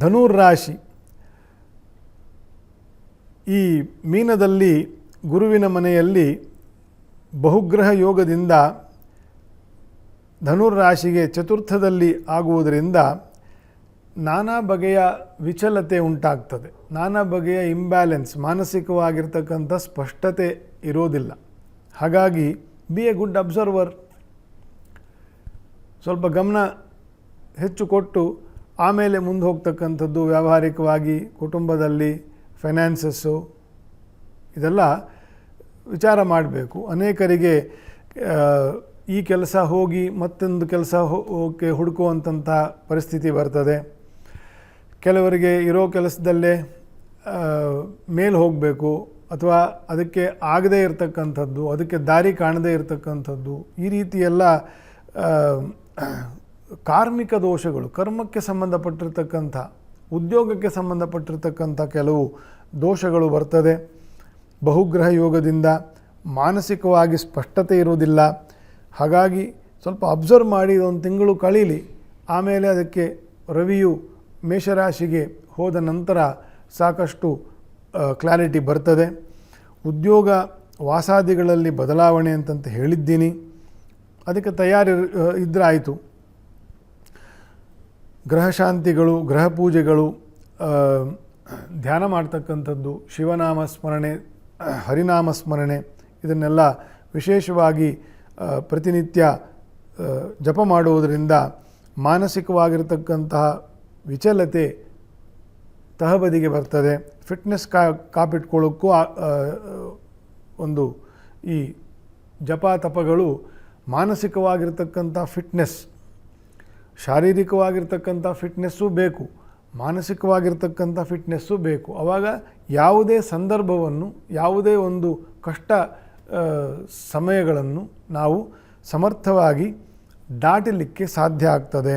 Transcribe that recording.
ಧನುರ್ರಾಶಿ. ಈ ಮೀನದಲ್ಲಿ ಗುರುವಿನ ಮನೆಯಲ್ಲಿ ಬಹುಗ್ರಹ ಯೋಗದಿಂದ ಧನುರ್ರಾಶಿಗೆ ಚತುರ್ಥದಲ್ಲಿ ಆಗುವುದರಿಂದ ನಾನಾ ಬಗೆಯ ವಿಚಲತೆ ಉಂಟಾಗ್ತದೆ, ನಾನಾ ಬಗೆಯ ಇಂಬ್ಯಾಲೆನ್ಸ್, ಮಾನಸಿಕವಾಗಿರ್ತಕ್ಕಂಥ ಸ್ಪಷ್ಟತೆ ಇರೋದಿಲ್ಲ. ಹಾಗಾಗಿ ಬಿ ಎ ಗುಡ್ ಅಬ್ಸರ್ವರ್, ಸ್ವಲ್ಪ ಗಮನ ಹೆಚ್ಚು ಕೊಟ್ಟು ಆಮೇಲೆ ಮುಂದೆ ಹೋಗ್ತಕ್ಕಂಥದ್ದು. ವ್ಯಾವಹಾರಿಕವಾಗಿ ಕುಟುಂಬದಲ್ಲಿ ಫೈನಾನ್ಸಸ್ಸು ಇದೆಲ್ಲ ವಿಚಾರ ಮಾಡಬೇಕು. ಅನೇಕರಿಗೆ ಈ ಕೆಲಸ ಹೋಗಿ ಮತ್ತೊಂದು ಕೆಲಸ ಹುಡುಕುವಂಥ ಪರಿಸ್ಥಿತಿ ಬರ್ತದೆ. ಕೆಲವರಿಗೆ ಇರೋ ಕೆಲಸದಲ್ಲೇ ಮೇಲೆ ಹೋಗಬೇಕು ಅಥವಾ ಅದಕ್ಕೆ ಆಗದೇ ಇರತಕ್ಕಂಥದ್ದು, ಅದಕ್ಕೆ ದಾರಿ ಕಾಣದೇ ಇರತಕ್ಕಂಥದ್ದು, ಈ ರೀತಿಯೆಲ್ಲ ಕಾರ್ಮಿಕ ದೋಷಗಳು, ಕರ್ಮಕ್ಕೆ ಸಂಬಂಧಪಟ್ಟಿರ್ತಕ್ಕಂಥ, ಉದ್ಯೋಗಕ್ಕೆ ಸಂಬಂಧಪಟ್ಟಿರ್ತಕ್ಕಂಥ ಕೆಲವು ದೋಷಗಳು ಬರ್ತದೆ. ಬಹುಗ್ರಹ ಯೋಗದಿಂದ ಮಾನಸಿಕವಾಗಿ ಸ್ಪಷ್ಟತೆ ಇರುವುದಿಲ್ಲ. ಹಾಗಾಗಿ ಸ್ವಲ್ಪ ಅಬ್ಸರ್ವ್ ಮಾಡಿ ಒಂದು ತಿಂಗಳು ಕಳೀಲಿ. ಆಮೇಲೆ ಅದಕ್ಕೆ ರವಿಯು ಮೇಷರಾಶಿಗೆ ಹೋದ ನಂತರ ಸಾಕಷ್ಟು ಕ್ಲಾರಿಟಿ ಬರ್ತದೆ. ಉದ್ಯೋಗ ವಾಸಾದಿಗಳಲ್ಲಿ ಬದಲಾವಣೆ ಅಂತಂತ ಹೇಳಿದ್ದೀನಿ, ಅದಕ್ಕೆ ತಯಾರಿ ಇದ್ದರೆ ಆಯಿತು. ಗ್ರಹಶಾಂತಿಗಳು, ಗೃಹ ಪೂಜೆಗಳು, ಧ್ಯಾನ ಮಾಡ್ತಕ್ಕಂಥದ್ದು, ಶಿವನಾಮ ಸ್ಮರಣೆ, ಹರಿನಾಮ ಸ್ಮರಣೆ, ಇದನ್ನೆಲ್ಲ ವಿಶೇಷವಾಗಿ ಪ್ರತಿನಿತ್ಯ ಜಪ ಮಾಡುವುದರಿಂದ ಮಾನಸಿಕವಾಗಿರ್ತಕ್ಕಂತಹ ವಿಚಲತೆ ತಹಬದಿಗೆ ಬರ್ತದೆ. ಫಿಟ್ನೆಸ್ ಕಾಪಿಟ್ಕೊಳ್ಳೋಕ್ಕೂ ಒಂದು ಈ ಜಪ ತಪಗಳು ಮಾನಸಿಕವಾಗಿರ್ತಕ್ಕಂಥ ಫಿಟ್ನೆಸ್, ಶಾರೀರಿಕವಾಗಿರ್ತಕ್ಕಂಥ ಫಿಟ್ನೆಸ್ಸು ಬೇಕು, ಮಾನಸಿಕವಾಗಿರ್ತಕ್ಕಂಥ ಫಿಟ್ನೆಸ್ಸು ಬೇಕು. ಆವಾಗ ಯಾವುದೇ ಸಂದರ್ಭವನ್ನು, ಯಾವುದೇ ಒಂದು ಕಷ್ಟ ಸಮಯಗಳನ್ನು ನಾವು ಸಮರ್ಥವಾಗಿ ದಾಟಲಿಕ್ಕೆ ಸಾಧ್ಯ ಆಗ್ತದೆ.